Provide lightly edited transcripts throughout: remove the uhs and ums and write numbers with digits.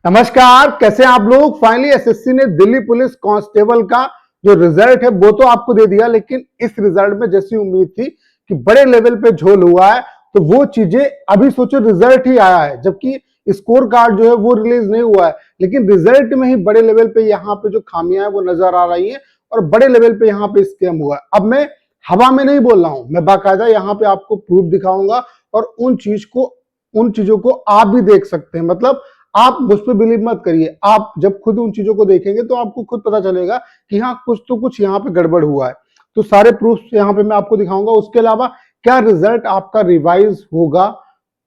नमस्कार, कैसे हैं आप लोग। फाइनली एसएससी ने दिल्ली पुलिस कांस्टेबल का जो रिजल्ट है वो तो आपको दे दिया, लेकिन इस रिजल्ट में जैसी उम्मीद थी कि बड़े लेवल पे झोल हुआ है, तो वो चीजें अभी सोचो रिजल्ट ही आया है, जबकि स्कोर कार्ड जो है वो रिलीज नहीं हुआ है, लेकिन रिजल्ट में ही बड़े लेवल पे यहाँ पे जो खामियां है वो नजर आ रही है और बड़े लेवल पे यहाँ पे स्कैम हुआ है। अब मैं हवा में नहीं बोल रहा हूं, मैं बाकायदा यहाँ पे आपको प्रूफ दिखाऊंगा और उन चीजों को आप भी देख सकते हैं। मतलब आप मुझ पर बिलीव मत करिए, आप जब खुद उन चीजों को देखेंगे तो आपको खुद पता चलेगा कि हाँ कुछ यहाँ पे गड़बड़ हुआ है। तो सारे प्रूफ यहाँ पे मैं आपको दिखाऊंगा। उसके अलावा क्या रिजल्ट आपका रिवाइज होगा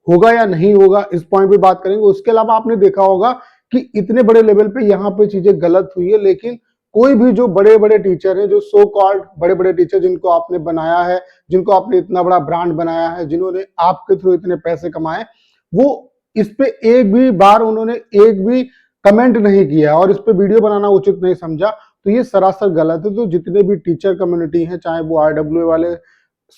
होगा या नहीं होगा, इस पॉइंट पे बात करेंगे। उसके अलावा आपने देखा होगा कि इतने बड़े लेवल पे यहाँ पे चीजें गलत हुई है, लेकिन कोई भी जो बड़े बड़े टीचर हैं, जो सो कॉल्ड बड़े बड़े टीचर जिनको आपने बनाया है, जिनको आपने इतना बड़ा ब्रांड बनाया है, जिन्होंने आपके थ्रू इतने पैसे कमाए, वो इस पे एक भी बार उन्होंने एक भी कमेंट नहीं किया और इस पे वीडियो बनाना उचित नहीं समझा। तो ये सरासर गलत है। तो जितने भी टीचर कम्युनिटी हैं, चाहे वो आरडब्ल्यू वाले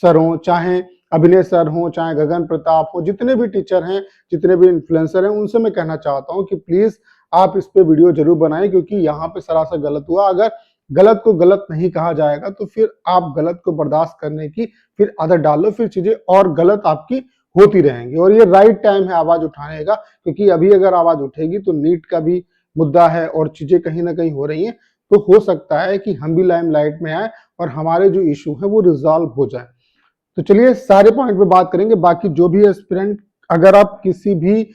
सर हों, चाहे अभिनय सर हों, चाहे गगन प्रताप हो, जितने भी टीचर हैं, जितने भी इन्फ्लुएंसर हैं, उनसे मैं कहना चाहता हूं कि प्लीज आप इस पे वीडियो जरूर बनाएं, क्योंकि यहाँ पे सरासर गलत हुआ। अगर गलत को गलत नहीं कहा जाएगा तो फिर आप गलत को बर्दाश्त करने की फिर आदत डालो, फिर चीजें और गलत आपकी होती रहेंगी। और ये राइट टाइम है आवाज उठाने का, क्योंकि अभी अगर आवाज उठेगी तो नीट का भी मुद्दा है और चीजें कहीं ना कहीं हो रही हैं, तो हो सकता है कि हम भी लाइमलाइट में आए और हमारे जो इशू है वो रिजॉल्व हो जाए। तो चलिए सारे पॉइंट पे बात करेंगे। बाकी जो भी एस्पिरेंट, अगर आप किसी भी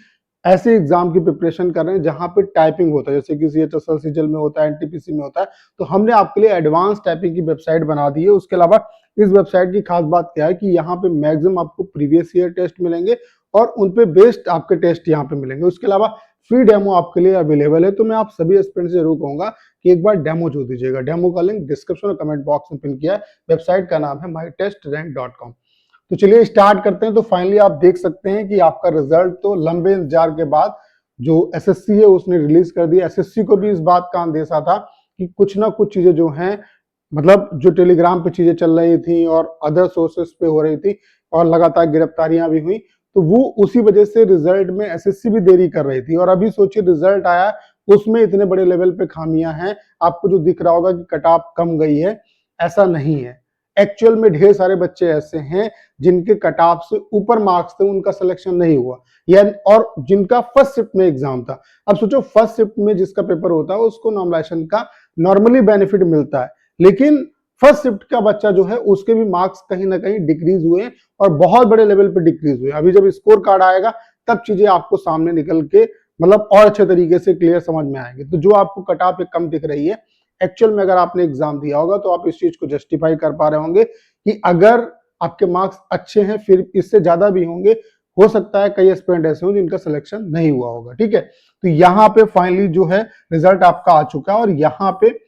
ऐसे एग्जाम की प्रिपरेशन कर रहे हैं जहां पे टाइपिंग होता है, जैसे कि सीएचएसएल सीजीएल में होता है, एनटीपीसी में होता है, तो हमने आपके लिए एडवांस टाइपिंग की वेबसाइट बना दी है। उसके अलावा इस वेबसाइट की खास बात क्या है कि यहाँ पे मैक्सिमम आपको प्रीवियस ईयर टेस्ट मिलेंगे और उन पे बेस्ड आपके टेस्ट यहाँ पे मिलेंगे। उसके अलावा फ्री डेमो आपके लिए अवेलेबल है। तो मैं आप सभी एस्पिरेंट से जरूर कहूंगा कि एक बार डेमो जो दीजिएगा। डेमो का लिंक डिस्क्रिप्शन और कमेंट बॉक्स में पिन किया है। वेबसाइट का नाम है mytestrank.com। तो चलिए स्टार्ट करते हैं। तो फाइनली आप देख सकते हैं कि आपका रिजल्ट तो लंबे इंतजार के बाद जो एसएससी है उसने रिलीज कर दिया। एसएससी को भी इस बात का अंदेशा था कि कुछ ना कुछ चीजें जो हैं, मतलब जो टेलीग्राम पे चीजें चल रही थी और अदर सोर्सेस पे हो रही थी और लगातार गिरफ्तारियां भी हुई, तो वो उसी वजह से रिजल्ट में एसएससी भी देरी कर रही थी। और अभी सोचिए रिजल्ट आया, उसमें इतने बड़े लेवल पे खामियां हैं। आपको जो दिख रहा होगा कि कट ऑफ कम गई है, ऐसा नहीं है। एक्चुअल में ढेर सारे बच्चे ऐसे हैं जिनके कट ऑफ से ऊपर मार्क्स थे, उनका सिलेक्शन नहीं हुआ, या और जिनका फर्स्ट शिफ्ट में एग्जाम था। अब सोचो फर्स्ट शिफ्ट में जिसका पेपर होता है उसको नॉर्मलाइजेशन का नॉर्मली बेनिफिट मिलता है, लेकिन फर्स्ट शिफ्ट का बच्चा जो है उसके भी मार्क्स कहीं ना कहीं डिक्रीज हुए और बहुत बड़े लेवल पे डिक्रीज हुए। अभी जब स्कोर कार्ड आएगा तब चीजें आपको सामने निकल के मतलब और अच्छे तरीके से क्लियर समझ में आएंगे। तो जो आपको कट ऑफ कम दिख रही है, एक्चुअल में अगर आपने एग्जाम दिया होगा तो आप इस चीज को जस्टिफाई कर पा रहे होंगे कि अगर आपके मार्क्स अच्छे हैं फिर इससे ज्यादा भी होंगे। हो सकता है कई एस्पिरेंट ऐसे हो जिनका सिलेक्शन नहीं हुआ होगा। ठीक है, तो यहाँ पे फाइनली जो है रिजल्ट आपका आ चुका है और यहाँ पे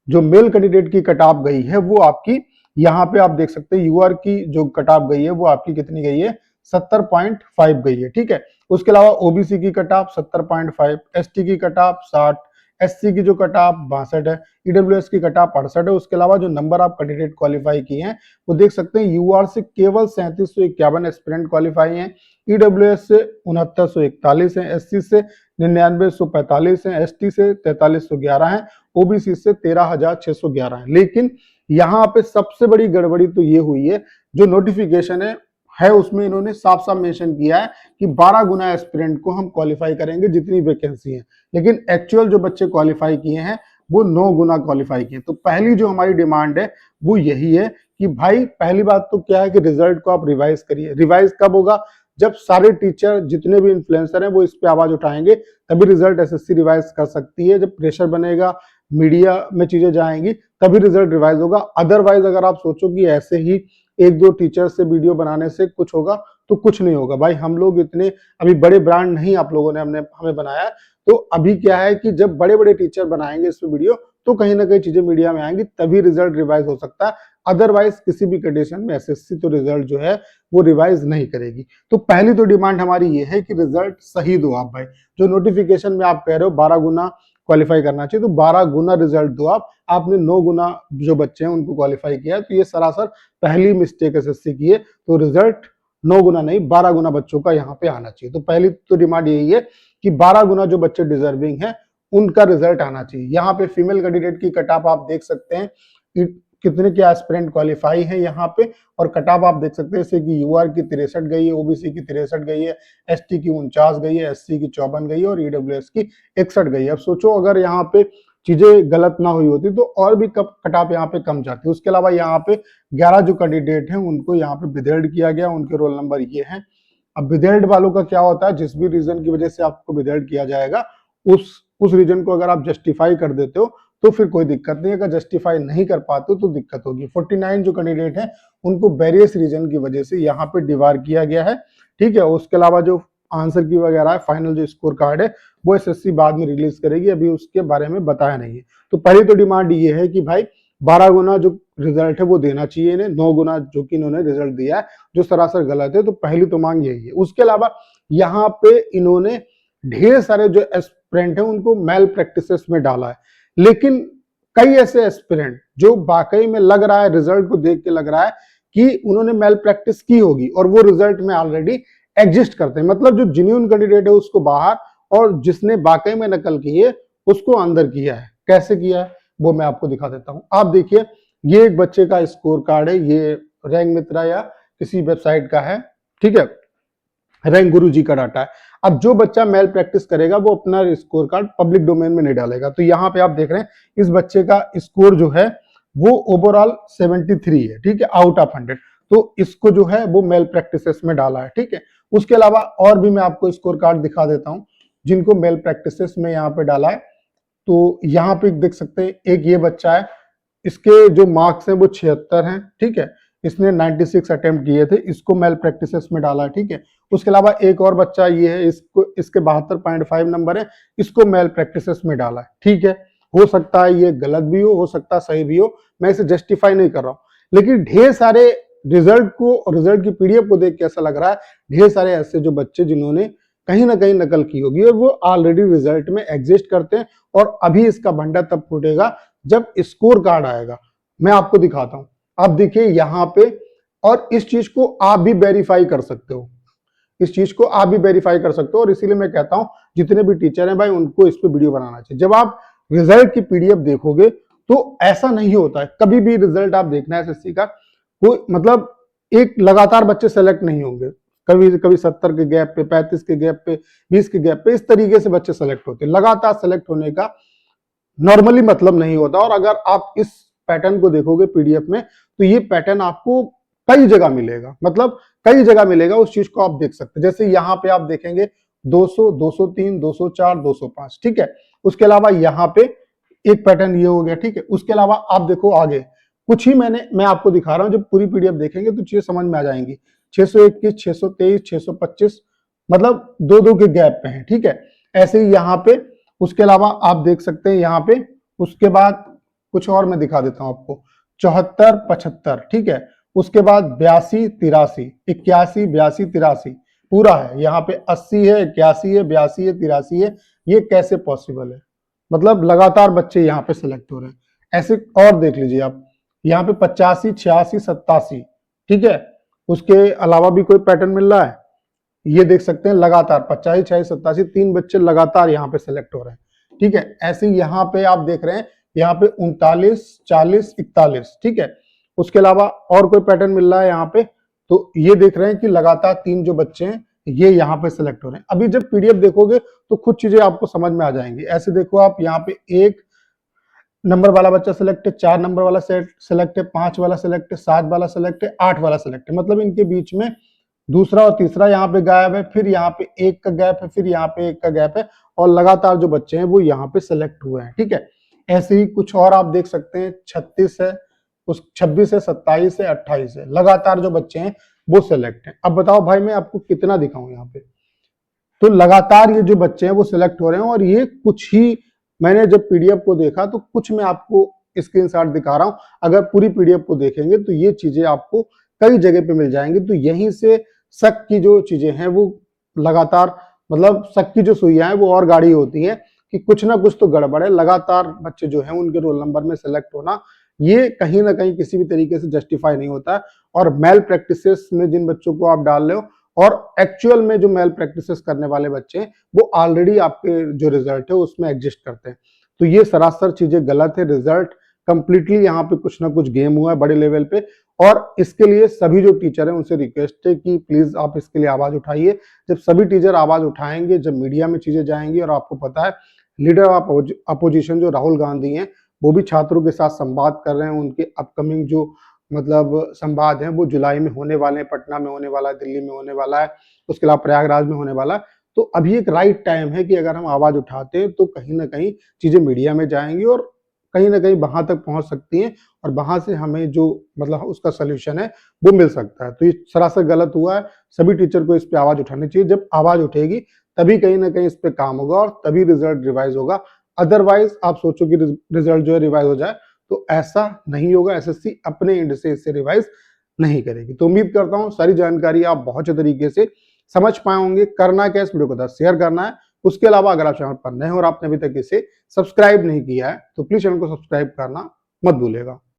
जो मेल कैंडिडेट की कट ऑफ गई है वो आपकी, यहाँ पे आप देख सकते हैं यूआर की जो कट ऑफ गई है वो आपकी कितनी गई है, 70.5 गई है। ठीक है, उसके अलावा ओबीसी की कट ऑफ 70.5, एसटी की कट ऑफ 60, एससी की जो कट ऑफ 62 है, ईडब्ल्यूएस की कट ऑफ 68 है। उसके अलावा जो नंबर ऑफ कैंडिडेट क्वालिफाई किए हैं वो देख सकते हैं, यूआर से केवल 3751 एस्पिरेंट क्वालिफाई हैं, ईडब्ल्यूएस से 6941 है, एससी से 9945 है, एसटी से 4311 है, ओबीसी से 13611 है। लेकिन यहाँ पे सबसे बड़ी गड़बड़ी तो ये हुई है, जो नोटिफिकेशन है उसमें इन्होंने साफ साफ मेंशन किया है कि 12 गुना एस्पिरेंट को हम क्वालिफाई करेंगे जितनी वैकेंसी है, लेकिन एक्चुअल जो बच्चे क्वालिफाई किए हैं वो 9 गुना क्वालिफाई किए। तो पहली जो हमारी डिमांड है वो यही है कि भाई पहली बात तो क्या है कि रिजल्ट को आप रिवाइज करिए। रिवाइज कब होगा? जब सारे टीचर जितने भी इन्फ्लुएंसर हैं वो इस पे आवाज उठाएंगे, तभी रिजल्ट एसएससी रिवाइज कर सकती है। जब प्रेशर बनेगा, मीडिया में चीजें जाएंगी, तभी रिजल्ट रिवाइज होगा। अदरवाइज अगर आप सोचो कि ऐसे ही एक दो टीचर से वीडियो बनाने से कुछ होगा, तो कुछ नहीं होगा। भाई हम लोग इतने अभी बड़े ब्रांड नहीं आप लोगों ने हमें बनाया। तो अभी क्या है कि जब बड़े बड़े टीचर बनाएंगे इस पे वीडियो, तो कहीं ना कहीं चीजें मीडिया में आएंगी, तभी रिजल्ट रिवाइज हो सकता है। अदरवाइज किसी भी कंडीशन में एसएससी तो रिजल्ट जो है वो रिवाइज नहीं करेगी। तो पहली तो डिमांड हमारी ये है कि रिजल्ट सही दो आप। भाई जो नोटिफिकेशन में आप कह रहे हो 12 गुना क्वालिफाई करना चाहिए, तो 12 गुना रिजल्ट दो आप। आपने 9 गुना जो बच्चे हैं उनको क्वालिफाई किया है, तो ये सरासर पहली मिस्टेक एसएससी की है। तो रिजल्ट 9 गुना नहीं 12 गुना बच्चों का यहाँ पे आना चाहिए। तो पहली तो डिमांड यही है कि 12 गुना जो बच्चे डिजर्विंग हैं उनका रिजल्ट आना चाहिए। यहाँ पे फीमेल कैंडिडेट की कट ऑफ आप देख सकते हैं कि कितने के एस्पिरेंट क्वालिफाई है यहाँ पे, और कट ऑफ आप देख सकते हैं जैसे कि यूआर की 63 गई है, ओबीसी की 63 गई है, एसटी की 49 गई है, एससी की 54 गई है और ईडब्ल्यूएस की 61 गई है। अब सोचो अगर यहाँ पे चीजें गलत ना हुई होती तो और भी कट ऑफ यहाँ पे कम जाती। उसके अलावा यहाँ पे 11 जो कैंडिडेट हैं उनको यहाँ पे विदहेल्ड किया गया, उनके रोल नंबर ये हैं। अब विदहेल्ड वालों का क्या होता है, जिस भी रीजन की वजह से आपको विदहेल्ड किया जाएगा उस रीजन को अगर आप जस्टिफाई कर देते हो तो फिर कोई दिक्कत नहीं है, अगर जस्टिफाई नहीं कर पाते हो तो दिक्कत होगी। 49 जो कैंडिडेट हैं उनको वेरियस रीजन की वजह से यहाँ पे डिवार किया गया है, ठीक है। उसके अलावा जो आंसर की वगैरह है, फाइनल जो स्कोर कार्ड है वो एसएससी बाद में रिलीज करेगी, अभी उसके बारे में बताया नहीं है। तो पहली तो डिमांड ये है कि भाई 12 गुना जो रिजल्ट है वो देना चाहिए इन्हें, 9 गुना जो कि इन्होंने रिजल्ट दिया है जो सरासर गलत है। तो पहली तो मांग यही है। उसके अलावा यहाँ पे इन्होंने ढेर सारे जो एस्पिरेंट है उनको मेल प्रैक्टिसेस में डाला है, लेकिन कई ऐसे एस्पिरेंट जो वाकई में लग रहा है, रिजल्ट को देख के लग रहा है कि उन्होंने मेल प्रैक्टिस की होगी और वो रिजल्ट में ऑलरेडी एग्जिस्ट करते हैं। मतलब जो जेन्युइन कैंडिडेट है उसको बाहर और जिसने वाकई में नकल की है उसको अंदर किया है। कैसे किया है वो मैं आपको दिखा देता हूं। आप देखिए, ये एक बच्चे का स्कोर कार्ड है, ये रैंक मित्रा या किसी वेबसाइट का है, ठीक है, रैंक गुरुजी का डाटा है। अब जो बच्चा मेल प्रैक्टिस करेगा वो अपना स्कोर कार्ड पब्लिक डोमेन में नहीं डालेगा। तो यहाँ पे आप देख रहे हैं इस बच्चे का स्कोर जो है वो ओवरऑल 73 है, ठीक है, आउट ऑफ 100। तो इसको जो है वो मेल प्रैक्टिसेस में डाला है, ठीक है। उसके अलावा और भी मैं आपको स्कोर कार्ड दिखा देता हूं जिनको मेल प्रैक्टिसेस में यहाँ पे डाला है। तो यहाँ पे देख सकते हैं एक ये बच्चा है, इसके जो मार्क्स हैं वो 76 हैं, ठीक है, इसने 96 अटेम्प्ट किए थे, इसको मेल प्रैक्टिसेस में डाला है, ठीक है। उसके अलावा एक और बच्चा ये है, इसको इसके 72.5 नंबर है, इसको मेल प्रैक्टिसेस में डाला है, ठीक है। हो सकता है ये गलत भी हो सकता है सही भी हो, मैं इसे जस्टिफाई नहीं कर रहा हूं, लेकिन ढेर सारे रिजल्ट की पीडीएफ को देख के ऐसा लग रहा है ढेर सारे ऐसे जो बच्चे जिन्होंने कहीं ना कहीं नकल की होगी और वो ऑलरेडी रिजल्ट में एग्जिस्ट करते हैं, और अभी इसका भंडा तब फूटेगा जब स्कोर कार्ड आएगा। मैं आपको दिखाता हूं, आप देखिए यहाँ पे, और इस चीज को आप भी वेरीफाई कर सकते हो, इस चीज को आप भी वेरीफाई कर सकते हो। और इसीलिए मैं कहता हूं जितने भी टीचर हैं भाई उनको इस पे वीडियो बनाना चाहिए। जब आप रिजल्ट की पीडीएफ देखोगे तो ऐसा नहीं होता है, कभी भी रिजल्ट आप देखना है एसएससी का, कोई मतलब एक लगातार बच्चे सेलेक्ट नहीं होंगे, कभी कभी 70 के गैप पे, 35 के गैप पे, 20 के गैप पे, इस तरीके से बच्चे सेलेक्ट होते हैं। लगातार सेलेक्ट होने का नॉर्मली मतलब नहीं होता। और अगर आप इस पैटर्न को देखोगे पीडीएफ में तो ये पैटर्न आपको कई जगह मिलेगा, मतलब कई जगह मिलेगा, उस चीज को आप देख सकते हैं। जैसे यहाँ पे आप देखेंगे 200, 203, 204, 205, ठीक है। उसके अलावा यहाँ पे एक पैटर्न ये हो गया, ठीक है। उसके अलावा आप देखो आगे कुछ ही मैं आपको दिखा रहा हूं, जब पूरी पीडीएफ देखेंगे तो चीजें समझ में आ जाएंगी। 621, 623, 625, मतलब 2-2 के गैप पे है, ठीक है। ऐसे ही यहाँ पे उसके अलावा आप देख सकते हैं यहाँ पे, उसके बाद कुछ और मैं दिखा देता हूं आपको, 74, 75, ठीक है। उसके बाद 82, 83, 81, 82, 83 पूरा है। यहाँ पे 80 है, 81 है, 82 है, 83 है। ये कैसे पॉसिबल है, मतलब लगातार बच्चे यहाँ पे सिलेक्ट हो रहे हैं। ऐसे और देख लीजिए आप, यहाँ पे 85, 86, 87, ठीक है। उसके अलावा भी कोई पैटर्न मिल रहा है, ये देख सकते हैं लगातार 85, 86, 87 3 बच्चे लगातार यहाँ पे सिलेक्ट हो रहे हैं, ठीक है। ऐसे ही यहाँ पे आप देख रहे हैं, यहाँ पे 39, 40, 41, ठीक है। उसके अलावा और कोई पैटर्न मिल रहा है यहाँ पे, तो ये देख रहे हैं कि लगातार 3 जो बच्चे हैं ये यहाँ पे सिलेक्ट हो रहे हैं। अभी जब पीडीएफ देखोगे तो कुछ चीजें आपको समझ में आ जाएंगी। ऐसे देखो आप, यहाँ पे 1 नंबर वाला बच्चा सिलेक्ट है, 4 नंबर वाला सिलेक्ट है, 5 वाला सिलेक्ट है, 7 वाला सिलेक्ट है, 8 वाला सिलेक्ट है, मतलब इनके बीच में दूसरा और तीसरा यहाँ पे गायब है, फिर यहाँ पे 1 का गैप है, फिर यहाँ पे 1 का गैप है, और लगातार जो बच्चे हैं वो यहाँ पे सिलेक्ट हुए हैं, ठीक है। ऐसे ही कुछ और आप देख सकते हैं, 36 है, उस 26 है, 27 है, 28 है, लगातार जो बच्चे हैं वो सिलेक्ट हैं। अब बताओ भाई मैं आपको कितना दिखाऊं यहाँ पे, तो लगातार ये जो बच्चे हैं वो सिलेक्ट हो रहे हैं। और ये कुछ ही, मैंने जब पीडीएफ को देखा तो कुछ मैं आपको स्क्रीनशॉट दिखा रहा हूं, अगर पूरी पीडीएफ को देखेंगे तो ये चीजें आपको कई जगह पे मिल जाएंगी। तो यहीं से शक की जो चीजें हैं वो लगातार, मतलब शक की जो सुइयां हैं वो और गाढ़ी होती है कि कुछ ना कुछ तो गड़बड़ है। लगातार बच्चे जो हैं उनके रोल नंबर में सेलेक्ट होना ये कहीं ना कहीं किसी भी तरीके से जस्टिफाई नहीं होता है। और मेल प्रैक्टिसेस में जिन बच्चों को आप डाल रहे हो और एक्चुअल में जो मेल प्रैक्टिसेस करने वाले बच्चे हैं वो ऑलरेडी आपके जो रिजल्ट है उसमें एग्जिस्ट करते हैं। तो ये सरासर चीजें गलत है। रिजल्ट कंप्लीटली यहाँ पे कुछ ना कुछ गेम हुआ है बड़े लेवल पे, और इसके लिए सभी जो टीचर हैं उनसे रिक्वेस्ट है कि प्लीज आप इसके लिए आवाज उठाइए। जब सभी टीचर आवाज उठाएंगे, जब मीडिया में चीजें जाएंगी, और आपको पता है लीडर ऑफ अपोजिशन जो राहुल गांधी हैं वो भी छात्रों के साथ संवाद कर रहे हैं। उनके अपकमिंग जो मतलब संवाद हैं वो जुलाई में होने वाले हैं, पटना में होने वाला है, दिल्ली में होने वाला है, उसके अलावा प्रयागराज में होने वाला है। तो अभी एक राइट टाइम है कि अगर हम आवाज उठाते हैं तो कहीं ना कहीं चीजें मीडिया में जाएंगी और कहीं ना कहीं वहां तक पहुंच सकती हैं, और वहां से हमें जो मतलब उसका सोल्यूशन है वो मिल सकता है। तो ये सरासर गलत हुआ है। सभी टीचर को इस पे आवाज उठानी चाहिए। जब आवाज उठेगी तभी कहीं ना कहीं इस पे काम होगा और तभी रिजल्ट रिवाइज होगा। अदरवाइज आप सोचो कि रिजल्ट जो है रिवाइज हो जाए, तो ऐसा नहीं होगा। एसएससी अपने एंड से इसे रिवाइज नहीं करेगी। तो उम्मीद करता हूं सारी जानकारी आप बहुत अच्छे तरीके से समझ पाए होंगे। करना क्या, इस वीडियो को 10 शेयर करना है। उसके अलावा अगर आप चैनल पर नए हो और आपने अभी तक इसे सब्सक्राइब नहीं किया है तो प्लीज चैनल को सब्सक्राइब करना मत भूलिएगा।